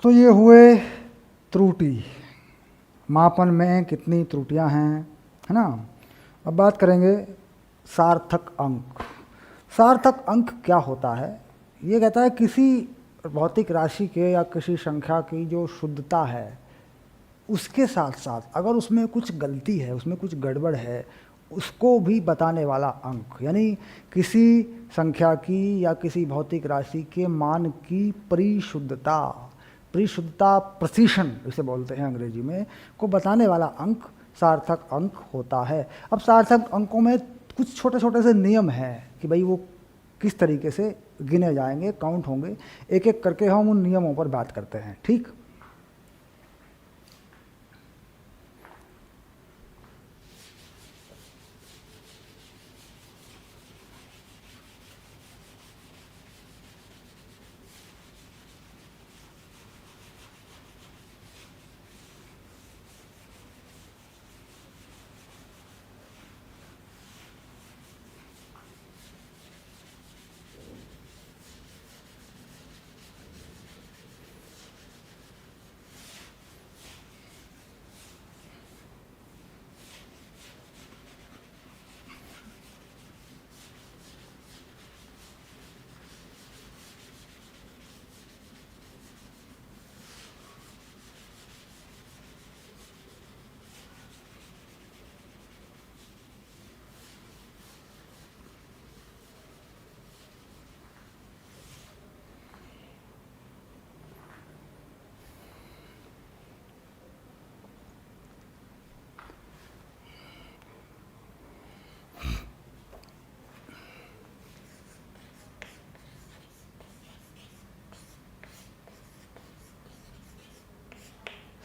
तो ये हुए त्रुटि, मापन में कितनी त्रुटियां हैं, है ना। अब बात करेंगे सार्थक अंक। सार्थक अंक क्या होता है? ये कहता है किसी भौतिक राशि के या किसी संख्या की जो शुद्धता है उसके साथ साथ अगर उसमें कुछ गलती है, उसमें कुछ गड़बड़ है, उसको भी बताने वाला अंक। यानी किसी संख्या की या किसी भौतिक राशि के मान की परिशुद्धता, परिशुद्धता प्रिसिशन इसे बोलते हैं अंग्रेजी में, को बताने वाला अंक सार्थक अंक होता है। अब सार्थक अंकों में कुछ छोटे छोटे से नियम हैं कि भाई वो किस तरीके से गिने जाएंगे, काउंट होंगे। एक एक करके हम उन नियमों पर बात करते हैं, ठीक।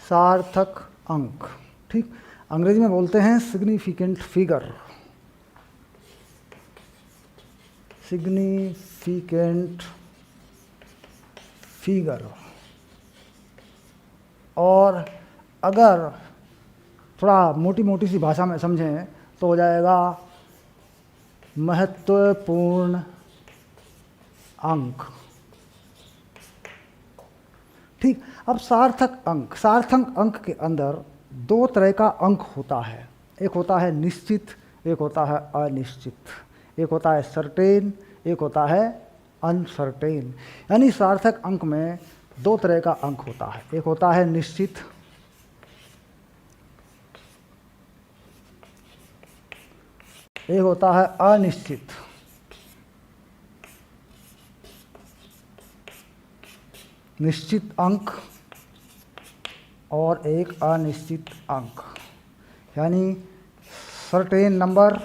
सार्थक अंक, ठीक। अंग्रेजी में बोलते हैं सिग्निफिकेंट फिगर, सिग्निफिकेंट फिगर। और अगर थोड़ा मोटी मोटी सी भाषा में समझें तो हो जाएगा महत्वपूर्ण अंक, ठीक। अब सार्थक अंक, सार्थक अंक के अंदर दो तरह का अंक होता है। एक होता है निश्चित, एक होता है अनिश्चित। एक होता है सर्टेन, एक होता है अनसर्टेन। यानी सार्थक अंक में दो तरह का अंक होता है। एक होता है निश्चित, एक होता है अनिश्चित। निश्चित अंक और एक अनिश्चित अंक, यानी सर्टेन नंबर,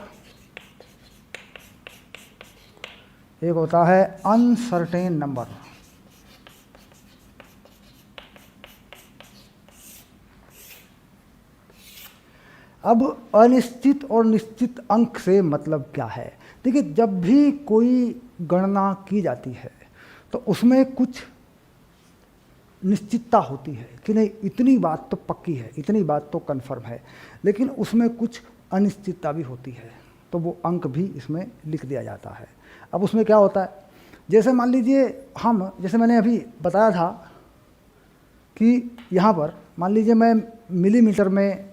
एक होता है अनसर्टेन नंबर। अब अनिश्चित और निश्चित अंक से मतलब क्या है? देखिए, जब भी कोई गणना की जाती है तो उसमें कुछ निश्चितता होती है कि नहीं, इतनी बात तो पक्की है, इतनी बात तो कन्फर्म है, लेकिन उसमें कुछ अनिश्चितता भी होती है, तो वो अंक भी इसमें लिख दिया जाता है। अब उसमें क्या होता है, जैसे मान लीजिए हम, जैसे मैंने अभी बताया था कि यहाँ पर मान लीजिए मैं मिलीमीटर में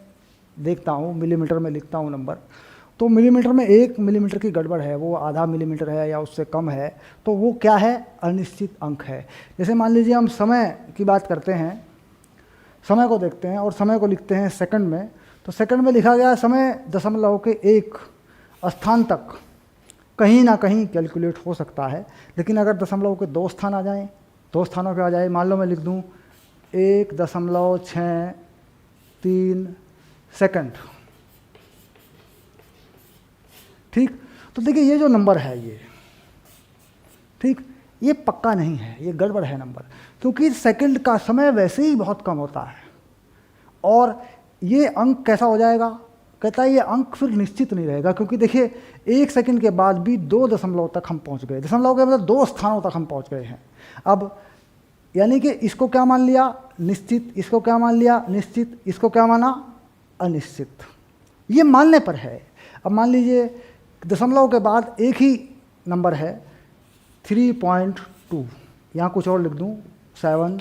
देखता हूँ, मिलीमीटर में लिखता हूँ नंबर, तो मिलीमीटर में 1 मिलीमीटर की गड़बड़ है, वो आधा मिलीमीटर है या उससे कम है, तो वो क्या है? अनिश्चित अंक है। जैसे मान लीजिए हम समय की बात करते हैं, समय को देखते हैं और समय को लिखते हैं सेकंड में, तो सेकंड में लिखा गया समय दशमलव के 1 स्थान तक कहीं ना कहीं कैलकुलेट हो सकता है, लेकिन अगर दशमलव के 2 स्थान आ जाएँ, 2 स्थानों पे आ जाए, मान लो मैं लिख दूँ 1.63 सेकंड, ठीक। तो देखिए ये जो नंबर है ये, ठीक, ये पक्का नहीं है, ये गड़बड़ है नंबर, क्योंकि सेकंड का समय वैसे ही बहुत कम होता है। और ये अंक कैसा हो जाएगा? कहता है ये अंक फिर निश्चित नहीं रहेगा, क्योंकि देखिए 1 सेकंड के बाद भी 2 दशमलव तक हम पहुंच गए, दशमलव के मतलब 2 स्थानों तक हम पहुंच गए हैं। अब यानी कि इसको क्या मान लिया? निश्चित। इसको क्या मान लिया? निश्चित। इसको क्या माना? अनिश्चित। ये मानने पर है। अब मान लीजिए दशमलव के बाद एक ही नंबर है 3.2, यहाँ कुछ और लिख दूँ 7,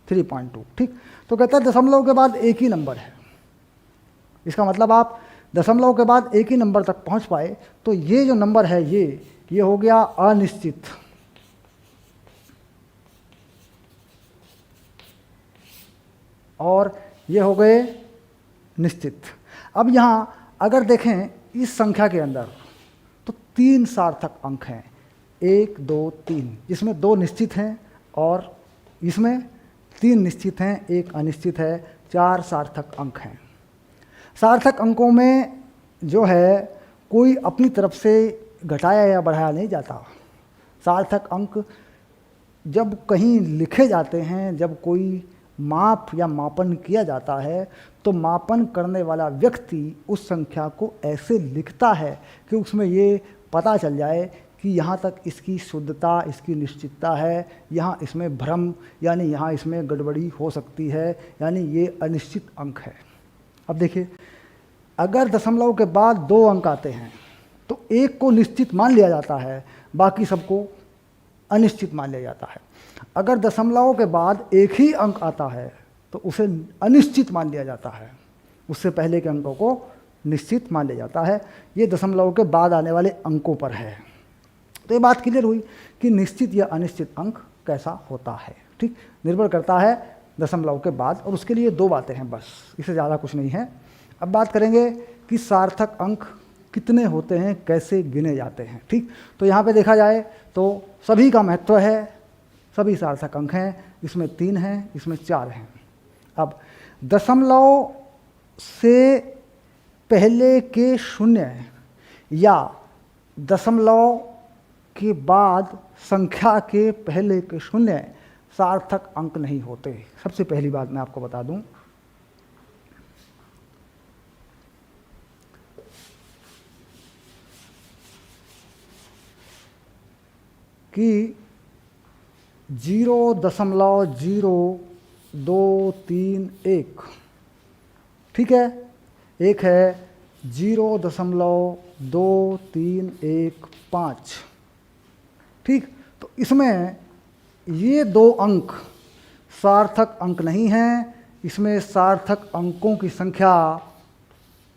3.2। ठीक, तो कहता है दशमलव के बाद एक ही नंबर है। इसका मतलब आप दशमलव के बाद एक ही नंबर तक पहुंच पाए तो ये जो नंबर है ये हो गया अनिश्चित। और ये हो गए निश्चित। अब यहाँ अगर देखें इस संख्या के अंदर तो 3 सार्थक अंक हैं, 1 2 3, जिसमें 2 निश्चित हैं और इसमें 3 निश्चित हैं, 1 अनिश्चित है, 4 सार्थक अंक हैं। सार्थक अंकों में जो है कोई अपनी तरफ से घटाया या बढ़ाया नहीं जाता। सार्थक अंक जब कहीं लिखे जाते हैं, जब कोई माप या मापन किया जाता है तो मापन करने वाला व्यक्ति उस संख्या को ऐसे लिखता है कि उसमें ये पता चल जाए कि यहाँ तक इसकी शुद्धता, इसकी निश्चितता है, यहाँ इसमें भ्रम यानी यहाँ इसमें गड़बड़ी हो सकती है, यानी ये अनिश्चित अंक है। अब देखिए, अगर दशमलव के बाद 2 अंक आते हैं तो एक को निश्चित मान लिया जाता है, बाकी सबको अनिश्चित मान लिया जाता है। अगर दशमलव के बाद एक ही अंक आता है तो उसे अनिश्चित मान लिया जाता है, उससे पहले के अंकों को निश्चित मान लिया जाता है। ये दशमलव के बाद आने वाले अंकों पर है। तो ये बात क्लियर हुई कि निश्चित या अनिश्चित अंक कैसा होता है। ठीक, निर्भर करता है दशमलव के बाद, और उसके लिए 2 बातें हैं बस, इससे ज़्यादा कुछ नहीं है। अब बात करेंगे कि सार्थक अंक कितने होते हैं, कैसे गिने जाते हैं। ठीक, तो यहाँ पे देखा जाए तो सभी का महत्व है, सभी सार्थक अंक हैं, इसमें 3 हैं, इसमें 4 हैं। अब दशमलव से पहले के शून्य या दशमलव के बाद संख्या के पहले के शून्य सार्थक अंक नहीं होते। सबसे पहली बात मैं आपको बता दूं कि 0.0231, ठीक है, एक है 0.2315। ठीक, तो इसमें ये 2 अंक सार्थक अंक नहीं हैं, इसमें सार्थक अंकों की संख्या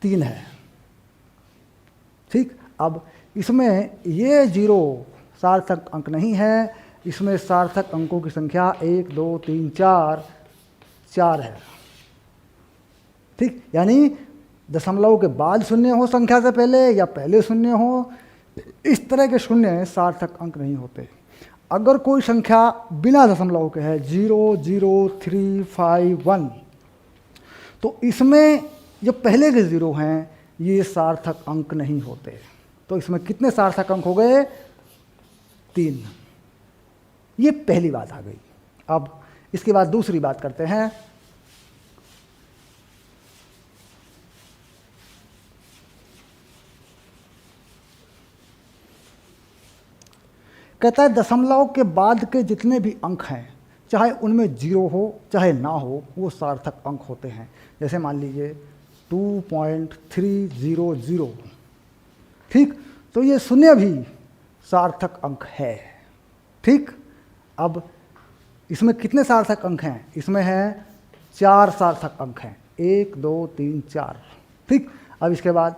3 है। ठीक, अब इसमें ये 0 सार्थक अंक नहीं है, इसमें सार्थक अंकों की संख्या 1 2 3 4 है। ठीक, यानी दशमलव के बाद शून्य हो संख्या से पहले या पहले शून्य हो, इस तरह के शून्य सार्थक अंक नहीं होते। अगर कोई संख्या बिना दशमलव के है 0 0 3 5 1, तो इसमें जो पहले के 0 हैं ये सार्थक अंक नहीं होते। तो इसमें कितने सार्थक अंक हो गए? 3। ये पहली बात आ गई। अब इसके बाद दूसरी बात करते हैं। कहता है दशमलव के बाद के जितने भी अंक हैं, चाहे उनमें 0 हो चाहे ना हो, वो सार्थक अंक होते हैं। जैसे मान लीजिए 2.300। ठीक, तो ये शून्य भी सार्थक अंक है। ठीक, अब इसमें कितने सार्थक अंक हैं? इसमें है 4 सार्थक अंक हैं, 1 2 3 4। ठीक, अब इसके बाद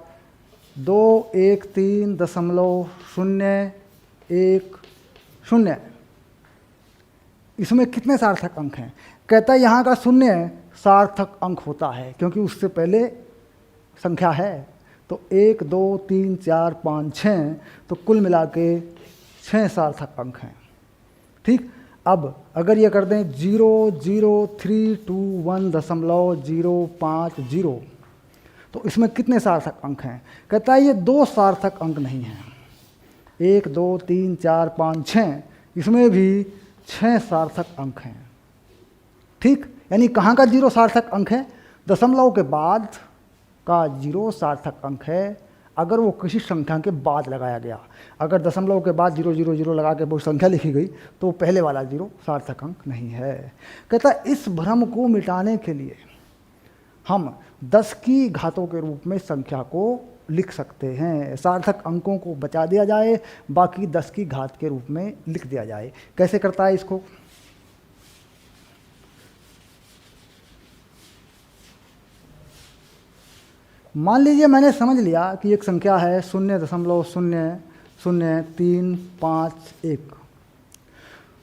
213.010, इसमें कितने सार्थक अंक हैं? कहता है यहाँ का शून्य सार्थक अंक होता है क्योंकि उससे पहले संख्या है। तो 1 2 3 4 5 6, तो कुल मिला के 6 सार्थक अंक हैं। ठीक, अब अगर ये कर दें 0.03210.050, तो इसमें कितने सार्थक अंक हैं? कहता है ये 2 सार्थक अंक नहीं हैं, 1 2 3 4 5 6, इसमें भी 6 सार्थक अंक हैं। ठीक, यानी कहाँ का 0 सार्थक अंक है? दशमलव के बाद का 0 सार्थक अंक है अगर वो किसी संख्या के बाद लगाया गया। अगर दशमलव के बाद 0 0 0 लगा के वो संख्या लिखी गई तो पहले वाला 0 सार्थक अंक नहीं है। कहता है इस भ्रम को मिटाने के लिए हम 10 की घातों के रूप में संख्या को लिख सकते हैं। सार्थक अंकों को बचा दिया जाए, बाकी 10 की घात के रूप में लिख दिया जाए। कैसे करता है इसको? मान लीजिए मैंने समझ लिया कि एक संख्या है 0.00351,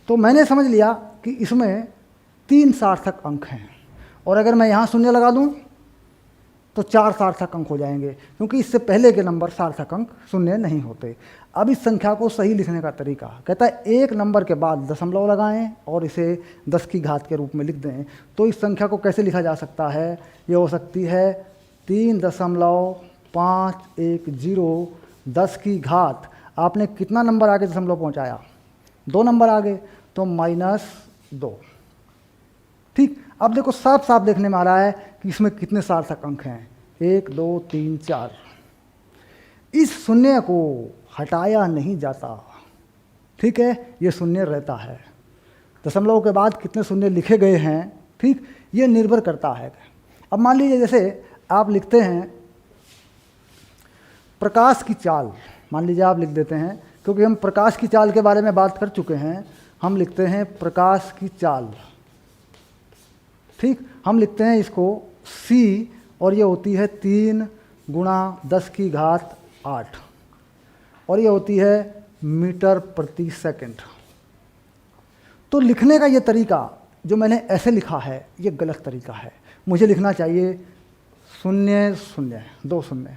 तो मैंने समझ लिया कि इसमें 3 सार्थक अंक हैं, और अगर मैं यहाँ 0 लगा दूँ तो 4 सार्थक अंक हो जाएंगे, क्योंकि इससे पहले के नंबर सार्थक अंक 0 नहीं होते। अब इस संख्या को सही लिखने का तरीका कहता है एक नंबर के बाद दशमलव लगाएं और इसे 10 की घात के रूप में लिख दें। तो इस संख्या को कैसे लिखा जा सकता है? ये हो सकती है 3.510 10 की घात। आपने कितना नंबर आगे दशमलव पहुंचाया? 2 नंबर आगे, तो -2। ठीक, अब देखो साफ साफ देखने में आ रहा है कि इसमें कितने सार्थक अंक हैं, 1 2 3 4। इस शून्य को हटाया नहीं जाता, ठीक है, ये शून्य रहता है। दशमलव के बाद कितने शून्य लिखे गए हैं, ठीक, ये निर्भर करता है। अब मान लीजिए जैसे आप लिखते हैं प्रकाश की चाल, मान लीजिए आप लिख देते हैं, क्योंकि हम प्रकाश की चाल के बारे में बात कर चुके हैं, हम लिखते हैं प्रकाश की चाल, ठीक, हम लिखते हैं इसको c, और ये होती है 3 × 10 की घात 8, और ये होती है मीटर प्रति सेकंड। तो लिखने का ये तरीका जो मैंने ऐसे लिखा है, ये गलत तरीका है। मुझे लिखना चाहिए 0 0 2 0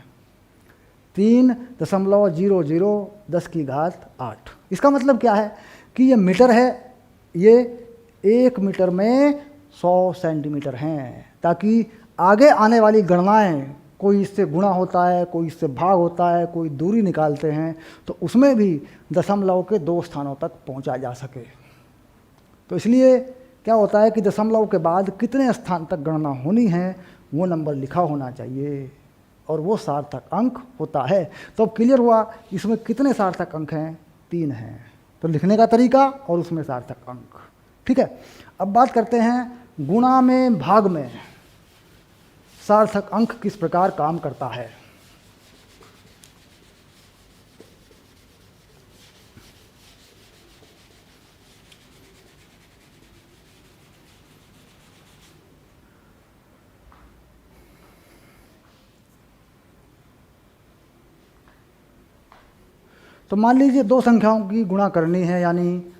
3.00 10 की घात 8। इसका मतलब क्या है कि ये मीटर है, ये 1 मीटर में 100 सेंटीमीटर हैं, ताकि आगे आने वाली गणनाएं, कोई इससे गुणा होता है, कोई इससे भाग होता है, कोई दूरी निकालते हैं, तो उसमें भी दशमलव के 2 स्थानों तक पहुंचा जा सके। तो इसलिए क्या होता है कि दशमलव के बाद कितने स्थान तक गणना होनी है वो नंबर लिखा होना चाहिए, और वो सार्थक अंक होता है। तो अब क्लियर हुआ इसमें कितने सार्थक अंक हैं? 3 हैं। तो लिखने का तरीका और उसमें सार्थक अंक, ठीक है। अब बात करते हैं गुणा में भाग में सार्थक अंक किस प्रकार काम करता है। तो मान लीजिए 2 संख्याओं की गुणा करनी है, यानी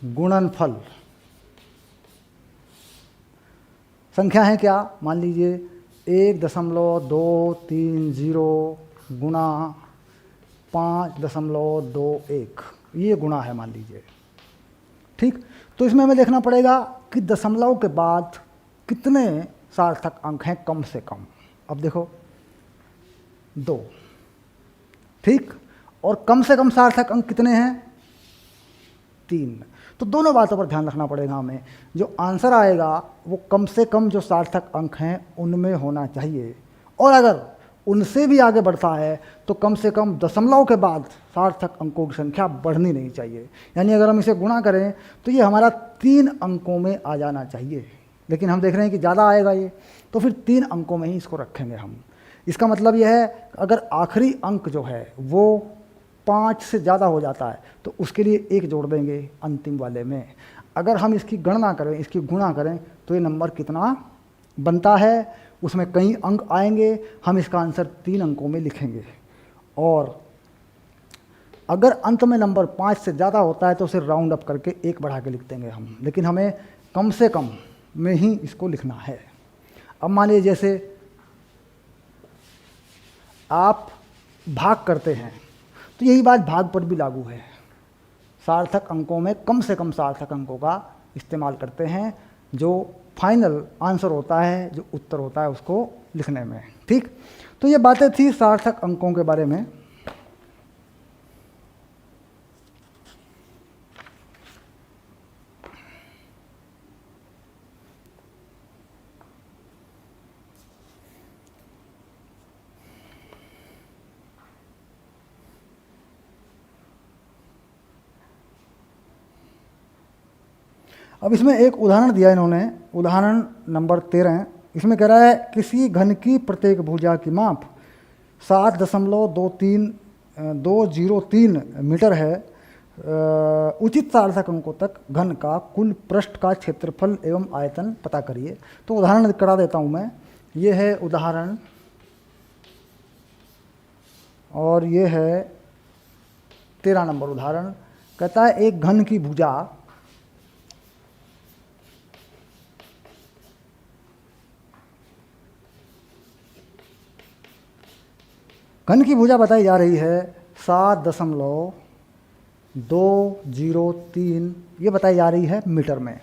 गुणनफल। संख्या है क्या? मान लीजिए 1.230 गुणा 5.21, ये गुणा है मान लीजिए, ठीक। तो इसमें हमें देखना पड़ेगा कि दशमलव के बाद कितने सार्थक अंक हैं कम से कम। अब देखो 2, ठीक, और कम से कम सार्थक अंक कितने हैं? 3। तो दोनों बातों पर ध्यान रखना पड़ेगा हमें। जो आंसर आएगा वो कम से कम जो सार्थक अंक हैं उनमें होना चाहिए, और अगर उनसे भी आगे बढ़ता है तो कम से कम दशमलव के बाद सार्थक अंकों की संख्या बढ़नी नहीं चाहिए। यानी अगर हम इसे गुणा करें तो ये हमारा 3 अंकों में आ जाना चाहिए, लेकिन हम देख रहे हैं कि ज़्यादा आएगा ये, तो फिर 3 अंकों में ही इसको रखेंगे हम। इसका मतलब यह है अगर आखिरी अंक जो है वो 5 से ज़्यादा हो जाता है तो उसके लिए 1 जोड़ देंगे अंतिम वाले में। अगर हम इसकी गणना करें, इसकी गुणा करें, तो ये नंबर कितना बनता है, उसमें कई अंक आएंगे, हम इसका आंसर 3 अंकों में लिखेंगे। और अगर अंत में नंबर 5 से ज़्यादा होता है तो उसे राउंड अप करके 1 बढ़ा के लिख देंगे हम, लेकिन हमें कम से कम में ही इसको लिखना है। अब मान लीजिए जैसे आप भाग करते हैं तो यही बात भाग पर भी लागू है। सार्थक अंकों में कम से कम सार्थक अंकों का इस्तेमाल करते हैं, जो फाइनल आंसर होता है, जो उत्तर होता है उसको लिखने में, ठीक। तो ये बातें थी सार्थक अंकों के बारे में। अब इसमें एक उदाहरण दिया इन्होंने, उदाहरण नंबर 13। इसमें कह रहा है किसी घन की प्रत्येक भुजा की माप 7.203 मीटर है। उचित सार्थक अंकों तक घन का कुल पृष्ठ का क्षेत्रफल एवं आयतन पता करिए। तो उदाहरण करा देता हूँ मैं। ये है उदाहरण और ये है 13 नंबर उदाहरण। कहता है एक घन की भुजा बताई जा रही है 7.203, ये बताई जा रही है मीटर में।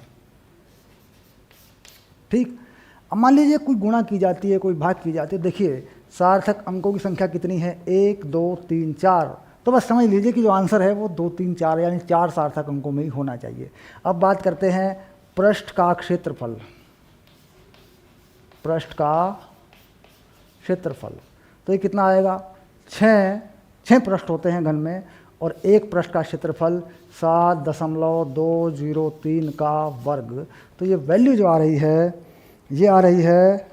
ठीक, अब मान लीजिए कोई गुणा की जाती है, कोई भाग की जाती है। देखिए सार्थक अंकों की संख्या कितनी है, 1 2 3 4। तो बस समझ लीजिए कि जो आंसर है वो 2 3 4 यानी 4 सार्थक अंकों में ही होना चाहिए। अब बात करते हैं पृष्ठ का क्षेत्रफल। पृष्ठ का क्षेत्रफल तो ये कितना आएगा, 6 पृष्ठ होते हैं घन में, और एक पृष्ठ का क्षेत्रफल 7.203 का वर्ग। तो ये वैल्यू जो आ रही है, ये आ रही है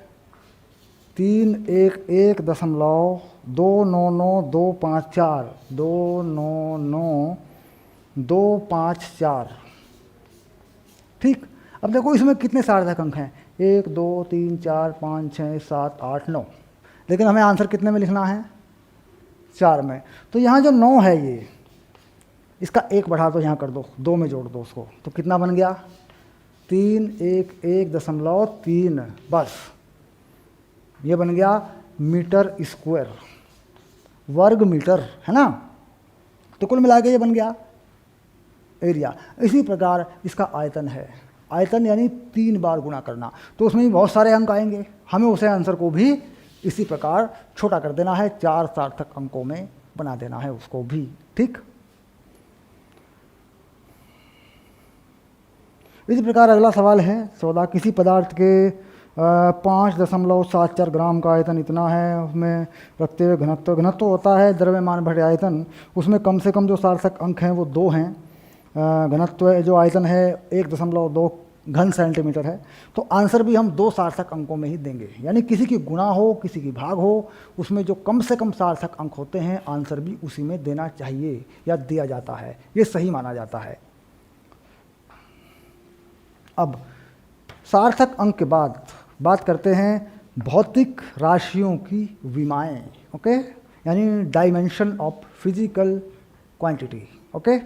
311.299254 299,254। ठीक, अब देखो इसमें कितने सार्थक अंक हैं, 1 2 3 4 5 6 7 8 9, लेकिन हमें आंसर कितने में लिखना है, 4 में। तो यहाँ जो 9 है ये, इसका 1 बढ़ा दो, यहाँ कर दो, 2 में जोड़ दो उसको, तो कितना बन गया 311.3, बस ये बन गया मीटर स्क्वायर, वर्ग मीटर, है ना। तो कुल मिला के ये बन गया एरिया। इसी प्रकार इसका आयतन है, आयतन यानी 3 बार गुणा करना, तो उसमें भी बहुत सारे अंक आएंगे। हमें उसे आंसर को भी इसी प्रकार छोटा कर देना है, 4 सार्थक अंकों में बना देना है उसको भी। ठीक, इसी प्रकार अगला सवाल है 14। किसी पदार्थ के 5.74 ग्राम का आयतन इतना है, उसमें रखते हुए घनत्व होता है द्रव्यमान बटे आयतन, उसमें कम से कम जो सार्थक अंक हैं वो 2 हैं। घनत्व जो आयतन है 1.2 घन सेंटीमीटर है। तो आंसर भी हम 2 सार्थक अंकों में ही देंगे, यानी किसी की गुणा हो किसी की भाग हो, उसमें जो कम से कम सार्थक अंक होते हैं आंसर भी उसी में देना चाहिए या दिया जाता है, ये सही माना जाता है। अब सार्थक अंक के बाद बात करते हैं भौतिक राशियों की विमाएं। ओके, यानी dimension of physical quantity. Okay,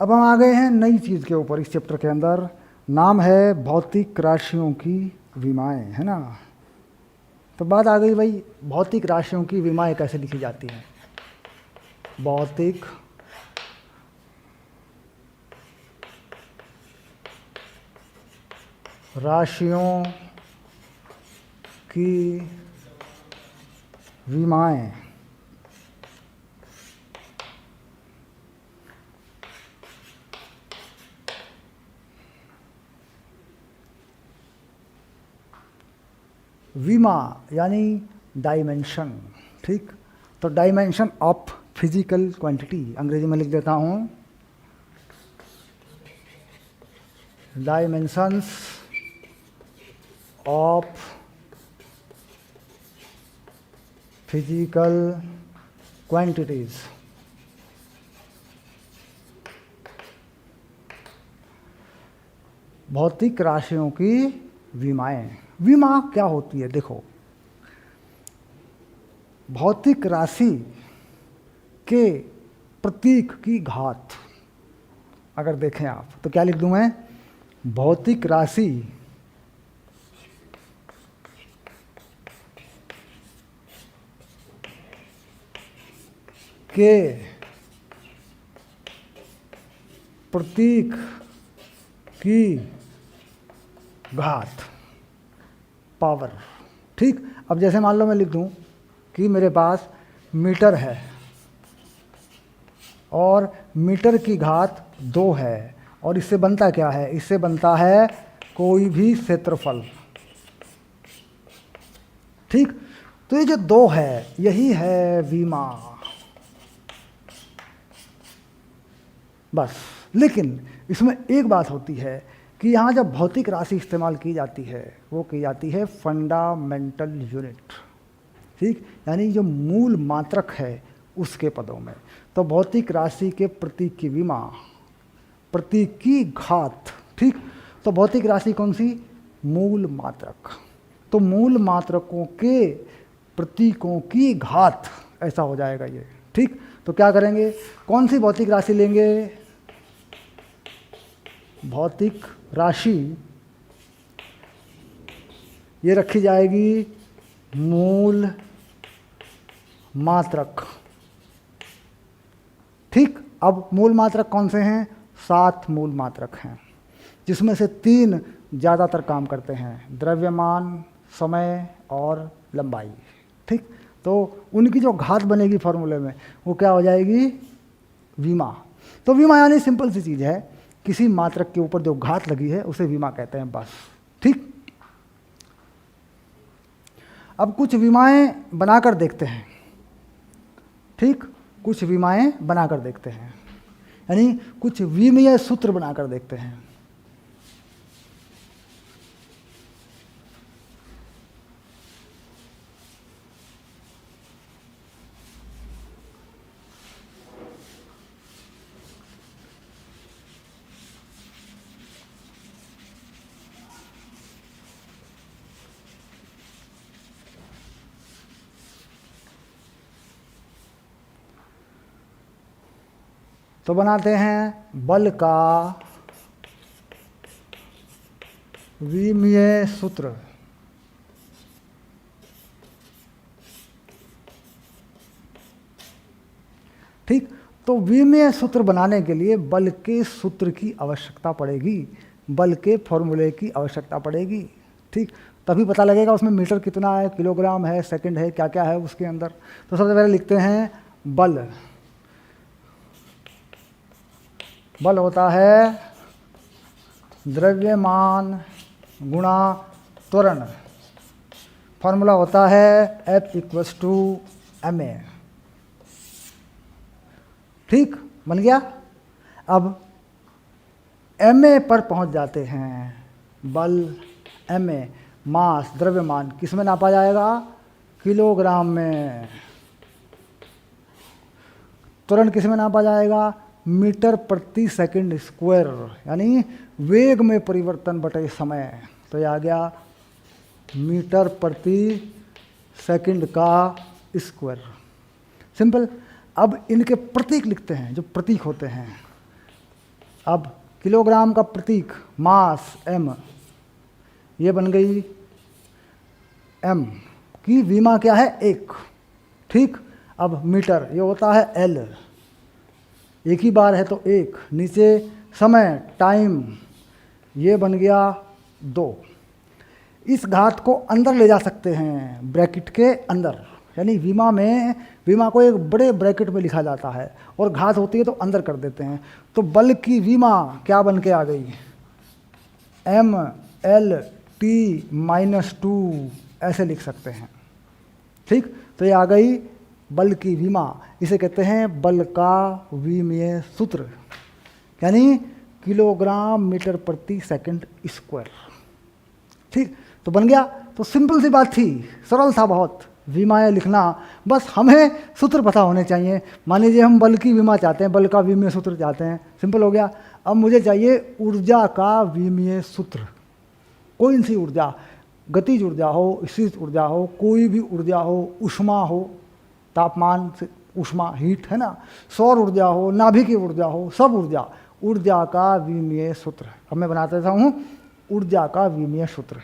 अब हम आ गए हैं नई चीज़ के ऊपर इस चैप्टर के अंदर। नाम है भौतिक राशियों की विमाएं, है ना। तो बात आ गई भाई, भौतिक राशियों की विमाएं कैसे लिखी जाती हैं। भौतिक राशियों की विमाएं। विमा यानी डायमेंशन, ठीक। तो डायमेंशन ऑफ फिजिकल क्वांटिटी अंग्रेजी में लिख देता हूँ, डायमेंशंस ऑफ फिजिकल क्वांटिटीज। भौतिक राशियों की विमाएं। विमा क्या होती है? देखो, भौतिक राशि के प्रतीक की घात अगर देखें आप तो क्या लिख दूं मैं? भौतिक राशि के प्रतीक की घात, पावर, ठीक। अब जैसे मान लो मैं लिख दूं कि मेरे पास मीटर है और मीटर की घात 2 है, और इससे बनता क्या है? इससे बनता है कोई भी क्षेत्रफल, ठीक। तो ये जो 2 है यही है विमा, बस। लेकिन इसमें एक बात होती है कि यहाँ जब भौतिक राशि इस्तेमाल की जाती है वो की जाती है फंडामेंटल यूनिट, ठीक, यानी जो मूल मात्रक है उसके पदों में। तो भौतिक राशि के प्रतीक की विमा, प्रतीक की घात, ठीक। तो भौतिक राशि कौन सी? मूल मात्रक। तो मूल मात्रकों के प्रतीकों की घात, ऐसा हो जाएगा ये, ठीक। तो क्या करेंगे? कौन सी भौतिक राशि लेंगे? भौतिक राशि ये रखी जाएगी मूल मात्रक, ठीक। अब मूल मात्रक कौन से हैं? 7 मूल मात्रक हैं, जिसमें से 3 ज़्यादातर काम करते हैं, द्रव्यमान, समय और लंबाई, ठीक। तो उनकी जो घात बनेगी फॉर्मूले में वो क्या हो जाएगी? विमा। तो विमा यानी सिंपल सी चीज़ है, किसी मात्रक के ऊपर जो घात लगी है उसे विमा कहते हैं, बस, ठीक। अब कुछ विमाएं बनाकर देखते हैं, ठीक। कुछ विमाएं बनाकर देखते हैं, यानी कुछ विमीय सूत्र बनाकर देखते हैं। तो बनाते हैं बल का विमीय सूत्र, ठीक। तो विमीय सूत्र बनाने के लिए बल के सूत्र की आवश्यकता पड़ेगी, बल के फॉर्मूले की आवश्यकता पड़ेगी, ठीक। तभी पता लगेगा उसमें मीटर कितना है, किलोग्राम है, सेकंड है, क्या क्या है उसके अंदर। तो सबसे पहले लिखते हैं बल। बल होता है द्रव्यमान गुणा त्वरण, फॉर्मूला होता है F = ma, ठीक, बन गया। अब ma पर पहुंच जाते हैं। बल ma, मास, द्रव्यमान किस में नापा जाएगा? किलोग्राम में। त्वरण किस में नापा जाएगा? मीटर प्रति सेकंड स्क्वायर, यानी वेग में परिवर्तन बटे समय। तो ये आ गया मीटर प्रति सेकंड का स्क्वायर, सिंपल। अब इनके प्रतीक लिखते हैं, जो प्रतीक होते हैं। अब किलोग्राम का प्रतीक मास m, ये बन गई m की विमा क्या है? 1, ठीक। अब मीटर ये होता है l, एक ही बार है तो 1, नीचे समय टाइम ये बन गया 2। इस घात को अंदर ले जा सकते हैं ब्रैकेट के अंदर, यानी विमा में, विमा को एक बड़े ब्रैकेट में लिखा जाता है और घात होती है तो अंदर कर देते हैं। तो बल की विमा क्या बन के आ गई? mLT - 2 ऐसे लिख सकते हैं। ठीक, तो ये आ गई बल की विमा। इसे कहते हैं बल का विमीय सूत्र, यानी किलोग्राम मीटर प्रति सेकंड स्क्वायर। ठीक, तो बन गया। तो सिंपल सी बात थी, सरल था बहुत विमाएँ लिखना, बस हमें सूत्र पता होने चाहिए। मान लीजिए हम बल की विमा चाहते हैं, बल का विमीय सूत्र चाहते हैं, सिंपल हो गया। अब मुझे चाहिए ऊर्जा का विमीय सूत्र। कोई सी ऊर्जा, गतिज ऊर्जा हो, स्थिर ऊर्जा हो, कोई भी ऊर्जा हो, ऊष्मा हो, तापमान से ऊष्मा, हीट है ना, सौर ऊर्जा हो, नाभिकीय ऊर्जा हो, सब ऊर्जा, ऊर्जा का विमीय सूत्र। अब मैं बना देता हूँ ऊर्जा का विमीय सूत्र।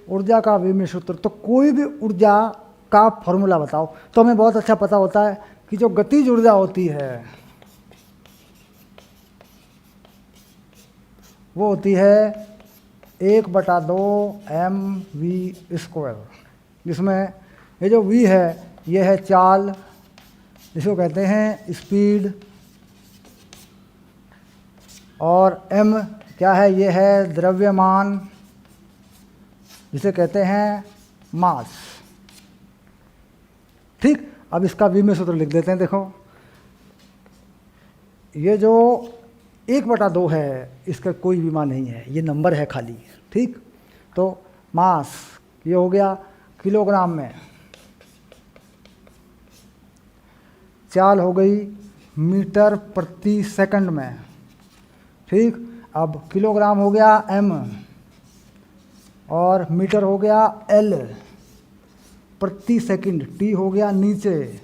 ऊर्जा का विमीय सूत्र, तो कोई भी ऊर्जा का फॉर्मूला बताओ। तो हमें बहुत अच्छा पता होता है कि जो गतिज ऊर्जा होती है वो होती है 1/2 mv², जिसमें ये जो v है ये है चाल, जिसको कहते हैं स्पीड, और m क्या है, ये है द्रव्यमान, जिसे कहते हैं मास। ठीक, अब इसका विमीय सूत्र लिख देते हैं। देखो, ये जो 1/2 है इसका कोई विमा नहीं है, ये नंबर है खाली। ठीक, तो मास ये हो गया किलोग्राम में, चाल हो गई मीटर प्रति सेकंड में। ठीक, अब किलोग्राम हो गया m, और मीटर हो गया L, प्रति सेकंड T हो गया नीचे।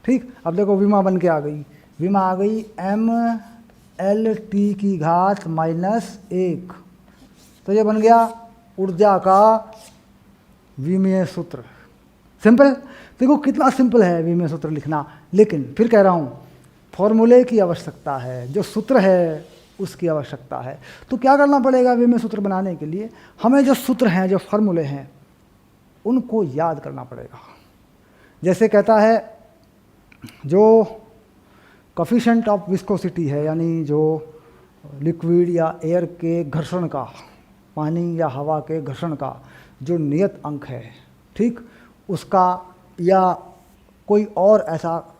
ठीक, अब देखो विमा बन के आ गई, विमा आ गई mLT⁻⁻1। तो ये बन गया ऊर्जा का विमीय सूत्र। सिंपल, देखो कितना सिंपल है विमीय सूत्र लिखना। लेकिन फिर कह रहा हूँ फॉर्मूले की आवश्यकता है, जो सूत्र है उसकी आवश्यकता है। तो क्या करना पड़ेगा विमीय सूत्र बनाने के लिए? हमें जो सूत्र हैं, जो फॉर्मूले हैं, उनको याद करना पड़ेगा। जैसे कहता है जो कोफिशिएंट ऑफ विस्कोसिटी है, यानी जो लिक्विड या एयर के घर्षण का, पानी या हवा के घर्षण का जो नियत अंक है, ठीक, उसका या कोई और ऐसा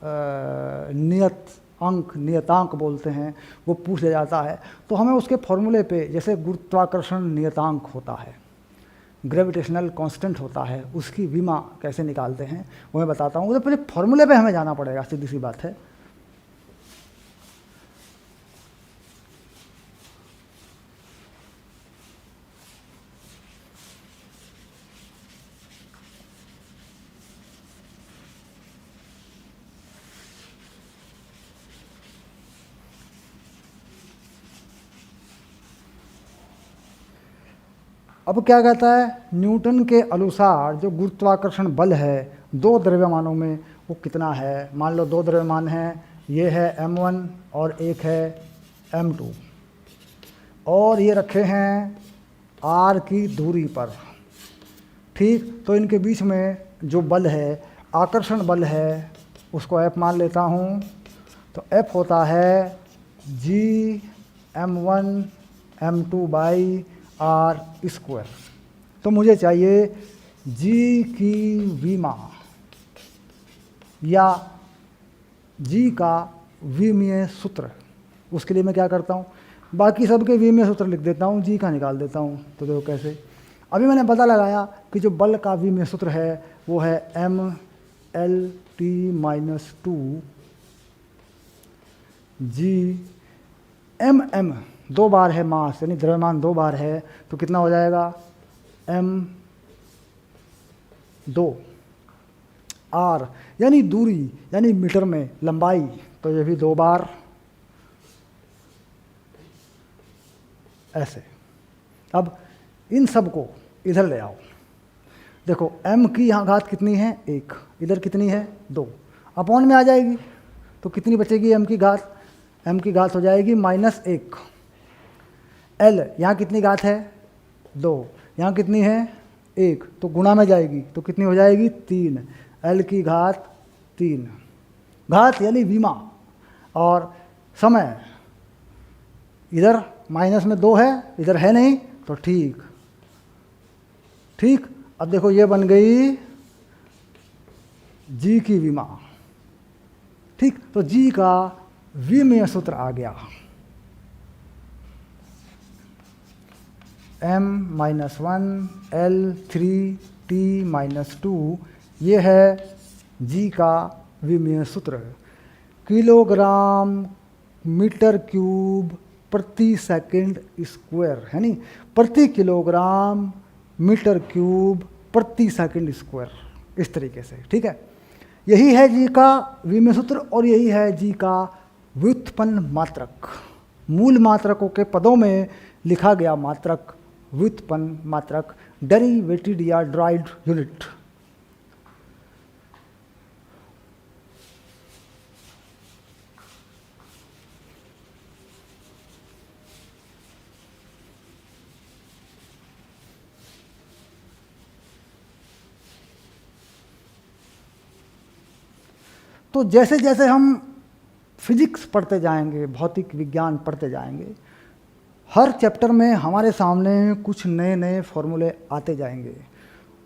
नियत अंक, नियतांक बोलते हैं, वो पूछ लिया जाता है। तो हमें उसके फॉर्मूले पे, जैसे गुरुत्वाकर्षण नियतांक होता है, ग्रेविटेशनल कांस्टेंट होता है, उसकी विमा कैसे निकालते हैं वो मैं बताता हूँ। तो पहले फॉर्मूले पे हमें जाना पड़ेगा, सीधी सी बात है। अब क्या कहता है, न्यूटन के अनुसार जो गुरुत्वाकर्षण बल है दो द्रव्यमानों में वो कितना है। मान लो दो द्रव्यमान हैं, ये है m1 और एक है m2, और ये रखे हैं r की दूरी पर। ठीक, तो इनके बीच में जो बल है, आकर्षण बल है, उसको F मान लेता हूँ। तो F होता है G(m1m2/r²। तो मुझे चाहिए G की विमा या G का विमीय सूत्र, उसके लिए मैं क्या करता हूँ, बाकी सबके विमीय सूत्र लिख देता हूँ, जी का निकाल देता हूँ। तो देखो कैसे, अभी मैंने पता लगाया कि जो बल का विमीय सूत्र है वो है mL_T-2 जी। mm 2 बार है मास, यानी द्रव्यमान 2 बार है, तो कितना हो जाएगा m2। r यानी दूरी, यानी मीटर में लंबाई, तो ये भी 2 बार ऐसे। अब इन सब को इधर ले आओ, देखो m की यहाँ घात कितनी है 1, इधर कितनी है 2, अपॉन में आ जाएगी, तो कितनी बचेगी m की घात, m की घात हो जाएगी -1। l यहाँ कितनी घात है 2, यहाँ कितनी है 1, तो गुणा में जाएगी, तो कितनी हो जाएगी 3, l की घात 3। घात यानी विमा, और समय इधर माइनस में 2 है, इधर है नहीं, तो ठीक। अब देखो ये बन गई जी की विमा, ठीक। तो जी का विमीय सूत्र आ गया m-1L3T-2, ये है जी का विमीय सूत्र। किलोग्राम मीटर क्यूब प्रति सेकंड स्क्वायर, है नी, प्रति किलोग्राम मीटर क्यूब प्रति सेकंड स्क्वायर, इस तरीके से, ठीक है। यही है जी का विमीय सूत्र, और यही है जी का व्युत्पन्न मात्रक। मूल मात्रकों के पदों में लिखा गया मात्रक व्युत्पन्न मात्रक, डेरिवेटेड या ड्राइड यूनिट। तो जैसे जैसे हम फिजिक्स पढ़ते जाएंगे, भौतिक विज्ञान पढ़ते जाएंगे, हर चैप्टर में हमारे सामने कुछ नए नए फॉर्मूले आते जाएंगे।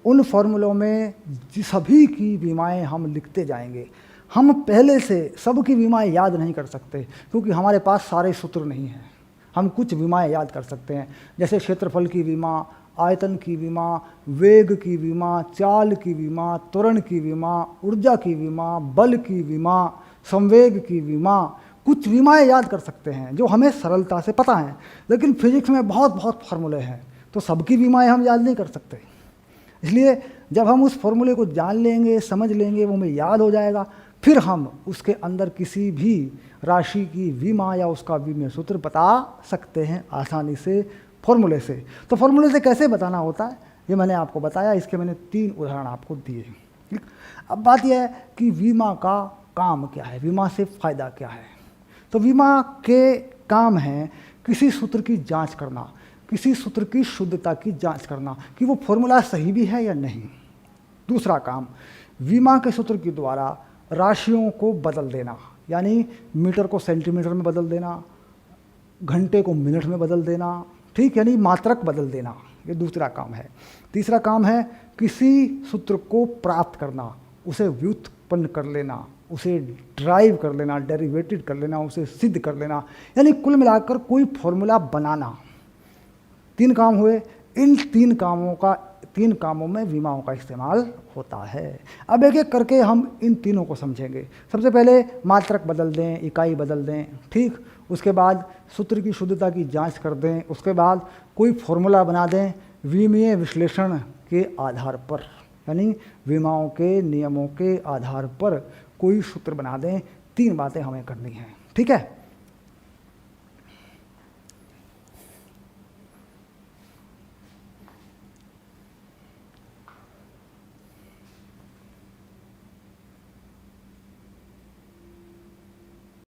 उन फॉर्मूलों में सभी की विमाएँ हम लिखते जाएंगे। हम पहले से सबकी विमाएँ याद नहीं कर सकते, क्योंकि हमारे पास सारे सूत्र नहीं हैं। हम कुछ विमाएँ याद कर सकते हैं, जैसे क्षेत्रफल की विमा, आयतन की विमा, वेग की विमा, चाल की विमा, त्वरण की विमा, ऊर्जा की विमा, बल की विमा, संवेग की विमा, कुछ विमाएँ याद कर सकते हैं जो हमें सरलता से पता हैं। लेकिन फिजिक्स में बहुत फार्मूले हैं, तो सबकी विमाएँ हम याद नहीं कर सकते। इसलिए जब हम उस फॉर्मूले को जान लेंगे, समझ लेंगे, वो हमें याद हो जाएगा, फिर हम उसके अंदर किसी भी राशि की विमा या उसका विमीय सूत्र बता सकते हैं आसानी से फॉर्मूले से। तो फॉर्मूले से कैसे बताना होता है ये मैंने आपको बताया, इसके मैंने 3 उदाहरण आपको दिए। ठीक, अब बात यह है कि विमा का काम क्या है, विमा से फ़ायदा क्या है। तो विमा के काम हैं किसी सूत्र की जांच करना, किसी सूत्र की शुद्धता की जांच करना कि वो फॉर्मूला सही भी है या नहीं। दूसरा काम, विमा के सूत्र के द्वारा राशियों को बदल देना, यानी मीटर को सेंटीमीटर में बदल देना, घंटे को मिनट में बदल देना, ठीक, यानी मात्रक बदल देना, ये दूसरा काम है। तीसरा काम है किसी सूत्र को प्राप्त करना, उसे व्युत्पन्न कर लेना, उसे ड्राइव कर लेना, डेरिवेटेड कर लेना, उसे सिद्ध कर लेना, यानी कुल मिलाकर कोई फॉर्मूला बनाना। 3 काम हुए। इन 3 कामों में विमाओं का इस्तेमाल होता है। अब एक एक करके हम इन तीनों को समझेंगे। सबसे पहले मात्रक बदल दें, इकाई बदल दें, ठीक। उसके बाद सूत्र की शुद्धता की जांच कर दें। उसके बाद कोई फॉर्मूला बना दें विमीय विश्लेषण के आधार पर, यानी विमाओं के नियमों के आधार पर कोई सूत्र बना दें। 3 बातें हमें करनी हैं, ठीक है।